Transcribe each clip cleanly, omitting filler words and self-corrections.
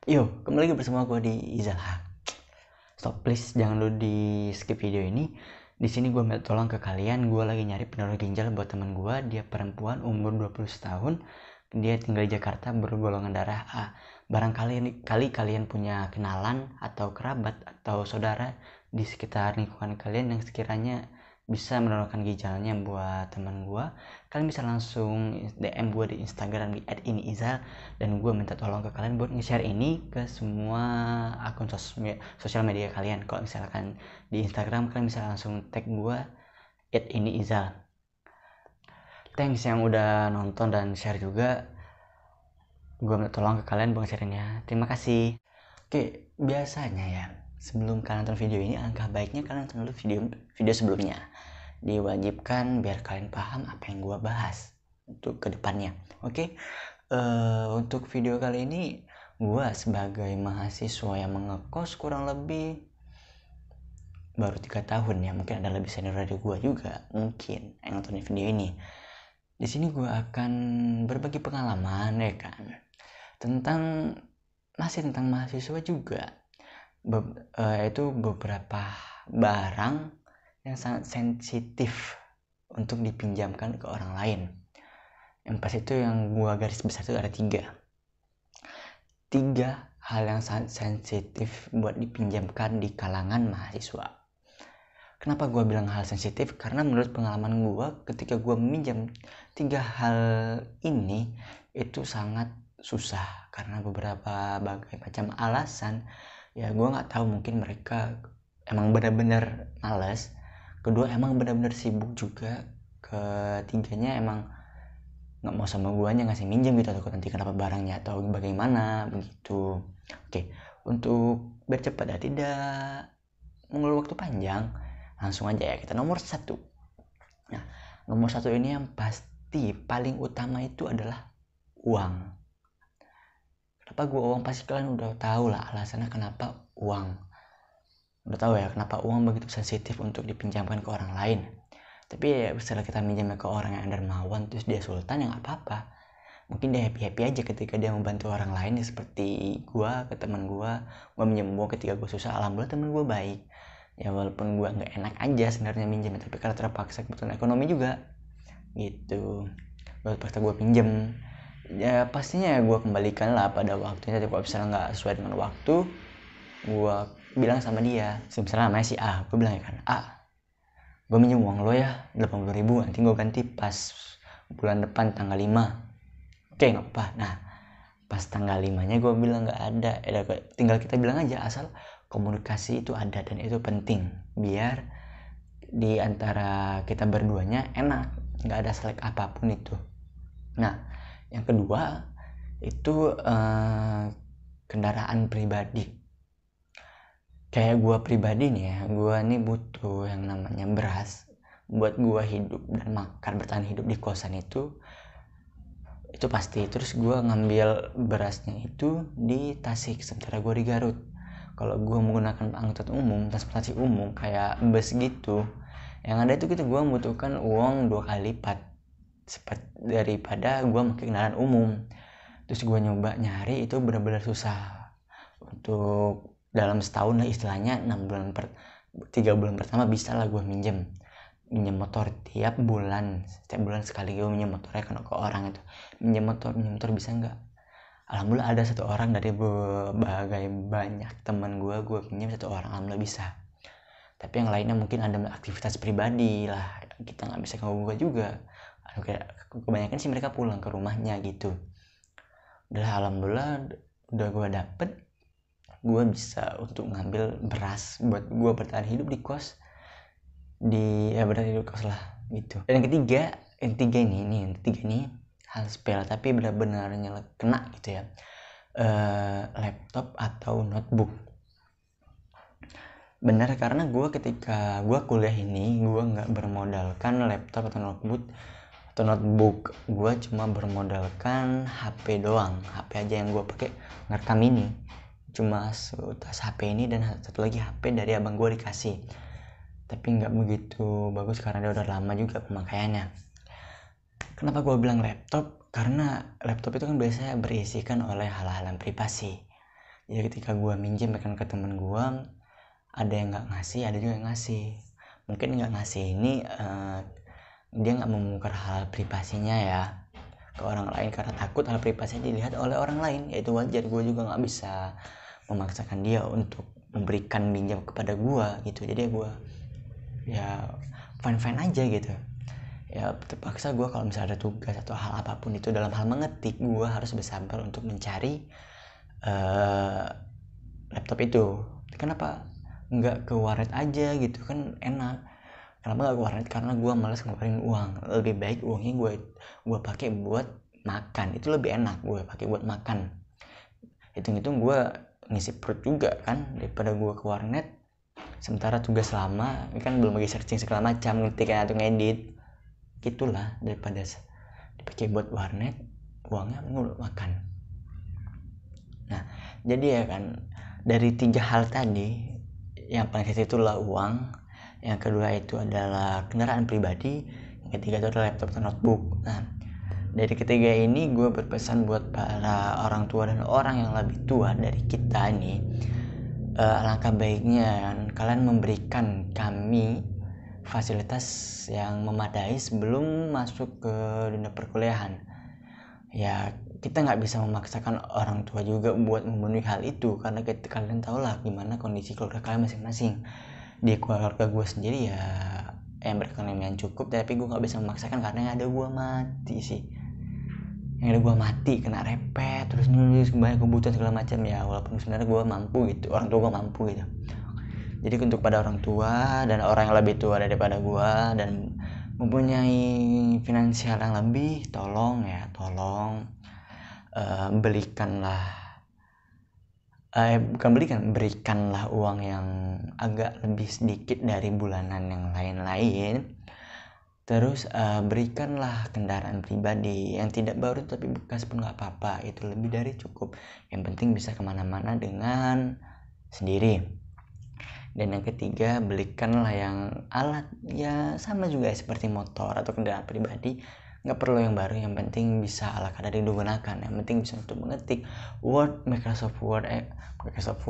Yo, kembali lagi bersama gue di Izal. Stop please, jangan lu di skip video ini. Di sini gue minta tolong ke kalian, gue lagi nyari pendonor ginjal buat teman gue. Dia perempuan, umur 20 tahun. Dia tinggal di Jakarta, bergolongan darah A. Barangkali kalian punya kenalan atau kerabat atau saudara di sekitar lingkungan kalian yang sekiranya bisa mendonorkan ginjalnya buat teman gue. Kalian bisa langsung DM gue di Instagram di @iniizal, dan gue minta tolong ke kalian buat nge-share ini ke semua akun sosial media kalian. Kalau misalkan di Instagram, kalian bisa langsung tag gue @iniizal. Thanks yang udah nonton dan share juga. Gue minta tolong ke kalian buat share-nya. Terima kasih. Oke, biasanya ya, sebelum kalian nonton video ini, alangkah baiknya kalian nonton dulu video sebelumnya. Diwajibkan biar kalian paham apa yang gue bahas untuk kedepannya. Oke. Untuk video kali ini, gue sebagai mahasiswa yang mengekos kurang lebih baru 3 tahun ya, mungkin ada lebih senior dari gue juga mungkin yang nonton video ini. Di sini gue akan berbagi pengalaman ya kan, masih tentang mahasiswa juga, yaitu beberapa barang yang sangat sensitif untuk dipinjamkan ke orang lain. Yang pas itu yang gua garis besar itu ada tiga hal yang sangat sensitif buat dipinjamkan di kalangan mahasiswa. Kenapa gua bilang hal sensitif? Karena menurut pengalaman gua, ketika gua meminjam 3 hal ini itu sangat susah karena beberapa macam alasan. Ya gua nggak tahu, mungkin mereka emang benar-benar malas, kedua emang benar-benar sibuk juga, ketiganya emang nggak mau sama guanya ngasih minjem gitu, atau nanti kenapa barangnya atau bagaimana begitu. Oke, untuk bercepat dan tidak mengulur waktu panjang, langsung aja ya kita nomor 1. Nah, nomor 1 ini yang pasti paling utama itu adalah uang. Kenapa gua uang? Pasti kalian udah tahu lah alasannya kenapa uang. Udah tahu ya kenapa uang begitu sensitif untuk dipinjamkan ke orang lain. Tapi ya setelah kita minjamnya ke orang yang dermawan terus dia sultan, ya nggak apa-apa. Mungkin dia happy aja ketika dia membantu orang lain, ya seperti gua ke teman gua minjem uang ketika gua susah. Alhamdulillah teman gua baik. Ya walaupun gua nggak enak aja sebenarnya minjem, tapi karena terpaksa kebutuhan ekonomi juga gitu, gua terpaksa gua pinjem. Ya pastinya gua kembalikan lah pada waktunya. Tapi kalau misalnya nggak sesuai dengan waktu, gua bilang sama dia, misalnya namanya si A, gua bilang ya kan, A, gue minjem uang lo ya 80.000, nanti gue ganti pas bulan depan tanggal 5. Oke, nggak apa. Nah, pas tanggal 5-nya gue bilang nggak ada. Tinggal kita bilang aja, asal komunikasi itu ada, dan itu penting biar di antara kita berduanya enak, nggak ada selek apapun itu. Nah, yang kedua itu kendaraan pribadi. Kayak gue pribadi nih ya, gue nih butuh yang namanya beras buat gue hidup dan makan, bertahan hidup di kosan itu pasti. Terus gue ngambil berasnya itu di Tasik, sementara gue di Garut. Kalau gue menggunakan angkutan umum, transportasi umum kayak bus gitu, yang ada itu gue membutuhkan uang 2 kali lipat daripada gue pakai kendaraan umum. Terus gue nyoba nyari, itu benar-benar susah. Untuk dalam setahun lah istilahnya, 3 bulan pertama bisa lah gue minjem motor setiap bulan sekali gue minjem motornya ke orang itu. minjem motor bisa nggak? Alhamdulillah ada 1 orang dari berbagai banyak teman gue pinjam 1 orang, alhamdulillah bisa. Tapi yang lainnya mungkin ada aktivitas pribadi lah, kita nggak bisa ganggu juga. Kebanyakan sih mereka pulang ke rumahnya gitu. Udah alhamdulillah udah gue dapet, gue bisa untuk ngambil beras buat gue bertahan hidup di kos, bertahan hidup kos lah gitu. Dan yang ketiga ini hal sepele tapi benar-benar kena gitu ya, laptop atau notebook. Benar, karena gue ketika gue kuliah ini, gue nggak bermodalkan laptop atau notebook, gue cuma bermodalkan HP doang. HP aja yang gue pakai ngerekam ini, cuma tas HP ini dan satu lagi HP dari abang gue dikasih, tapi nggak begitu bagus karena dia udah lama juga pemakaiannya. Kenapa gue bilang laptop? Karena laptop itu kan biasanya berisikan oleh hal-hal yang privasi. Jadi ketika gue minjem ke temen gue, ada yang nggak ngasih, ada juga yang ngasih. Mungkin nggak ngasih ini dia nggak membongkar hal privasinya ya ke orang lain karena takut hal privasinya dilihat oleh orang lain. Ya itu wajar, gue juga nggak bisa memaksakan dia untuk memberikan pinjam kepada gue gitu. Jadi gue ya fine aja gitu. Ya terpaksa gue kalau misalnya ada tugas atau hal apapun itu, dalam hal mengetik, gue harus bersabar untuk mencari laptop itu. Kenapa nggak ke warnet aja gitu kan enak? Kenapa nggak ke warnet? Karena gue malas ngeluarin uang. Lebih baik uangnya gue pakai buat makan, itu lebih enak gue pakai buat makan. Hitung-hitung gue ngisi perut juga kan, daripada gue ke warnet sementara tugas lama kan belum lagi searching segala macam, ngetik atau ngedit gitulah, daripada dipakai buat warnet uangnya buat makan. Nah jadi ya kan, dari 3 hal tadi, yang paling kecil itulah uang, yang kedua itu adalah kendaraan pribadi, yang ketiga itu adalah laptop atau notebook. Nah dari ketiga ini gue berpesan buat para orang tua dan orang yang lebih tua dari kita ini, alangkah baiknya kalian memberikan kami fasilitas yang memadai sebelum masuk ke dunia perkuliahan. Ya kita nggak bisa memaksakan orang tua juga buat memenuhi hal itu, karena kalian tahu lah gimana kondisi keluarga kalian masing-masing. Di keluarga gue sendiri ya yang berkebutuhan cukup, tapi gue nggak bisa memaksakan karena yang ada gue mati sih, yang ada gue mati kena repet terus nulis banyak kebutuhan segala macam ya, walaupun sebenarnya gue mampu gitu, orang tua gue mampu gitu. Jadi untuk pada orang tua dan orang yang lebih tua daripada gue dan mempunyai finansial yang lebih, tolong berikanlah uang yang agak lebih sedikit dari bulanan yang lain-lain. Terus berikanlah kendaraan pribadi yang tidak baru tapi bekas pun gak apa-apa, itu lebih dari cukup. Yang penting bisa kemana-mana dengan sendiri. Dan yang ketiga, belikanlah yang alat ya sama juga seperti motor atau kendaraan pribadi. Gak perlu yang baru, yang penting bisa ala kadar digunakan. Yang penting bisa untuk mengetik Word, Microsoft Word, Microsoft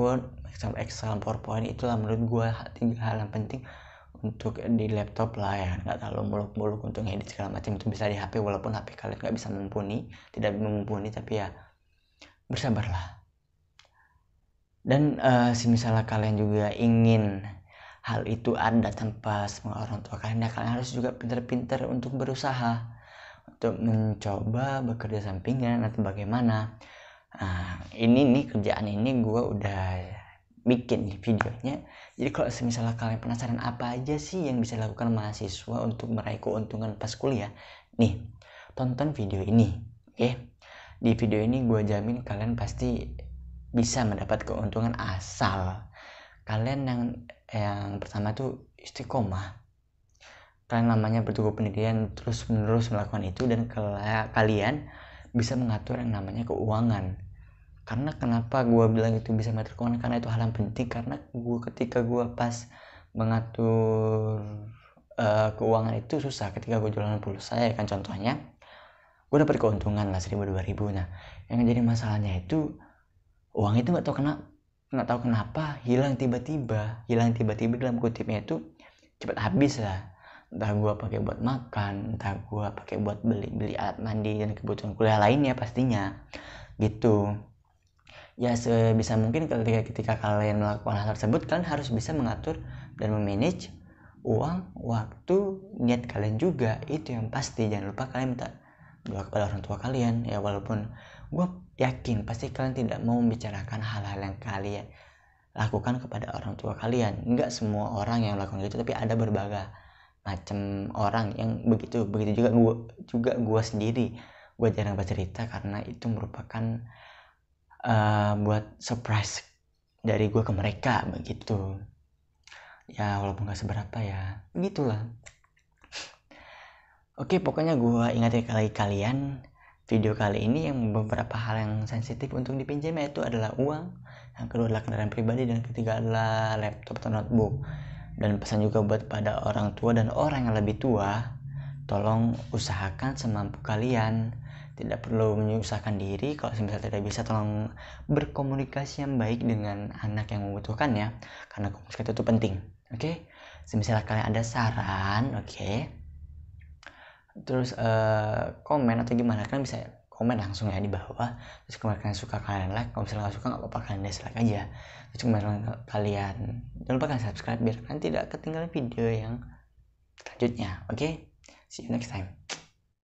Excel, PowerPoint. Itulah menurut gue 3 hal yang penting untuk di laptop lah ya, nggak terlalu muluk-muluk untuk ngedit segala macam. Itu bisa di HP, walaupun HP kalian nggak bisa tidak mumpuni, tapi ya bersabarlah. Dan misalnya kalian juga ingin hal itu ada tanpa semua orang tua kalian, ya kalian harus juga pintar-pintar untuk berusaha untuk mencoba bekerja sampingan atau bagaimana. Ini kerjaan ini gue udah bikin nih videonya. Jadi kalau misalnya kalian penasaran apa aja sih yang bisa dilakukan mahasiswa untuk meraih keuntungan pas kuliah, nih tonton video ini, oke? Di video ini gue jamin kalian pasti bisa mendapat keuntungan asal kalian yang pertama tuh istiqomah. Kalian namanya berteguh pendirian terus menerus melakukan itu, dan kalian bisa mengatur yang namanya keuangan. Karena kenapa gue bilang itu bisa mengatur keuangan, karena itu hal yang penting. Karena ketika gue pas mengatur keuangan itu susah. Ketika gue jualan pulsa ya kan contohnya, gue dapat keuntungan lah 1.000-2.000. Nah yang jadi masalahnya itu uang itu nggak tahu kenapa hilang tiba-tiba dalam kutipnya itu cepat habis lah. Entah gue pakai buat makan, entah gue pakai buat beli alat mandi dan kebutuhan kuliah lainnya pastinya gitu. Ya sebisa mungkin ketika kalian melakukan hal tersebut, kalian harus bisa mengatur dan memanage uang, waktu, niat kalian juga. Itu yang pasti. Jangan lupa kalian minta doa kepada orang tua kalian ya, walaupun gue yakin pasti kalian tidak mau membicarakan hal-hal yang kalian lakukan kepada orang tua kalian. Enggak semua orang yang melakukan itu, tapi ada berbagai macam orang yang begitu juga gue sendiri. Gue jarang bercerita karena itu merupakan buat surprise dari gue ke mereka begitu ya, walaupun gak seberapa ya begitulah. Oke, pokoknya gue ingatin kalian video kali ini yang beberapa hal yang sensitif untuk dipinjam, yaitu adalah uang, yang kedua adalah kendaraan pribadi, dan ketiga adalah laptop atau notebook. Dan pesan juga buat pada orang tua dan orang yang lebih tua, tolong usahakan semampu kalian. tidak perlu menyusahkan diri. Kalau misalnya tidak bisa, tolong berkomunikasi yang baik dengan anak yang membutuhkan ya, karena komunikasi itu penting. Oke, misalnya kalian ada saran, oke, terus komen atau gimana, kalian bisa komen langsung ya di bawah. Terus kalau kalian suka, kalian like. Kalau misalnya nggak suka, nggak apa-apa, kalian dislike aja. Terus kalian jangan lupa kalian subscribe biar kalian tidak ketinggalan video yang selanjutnya. Oke, see you next time.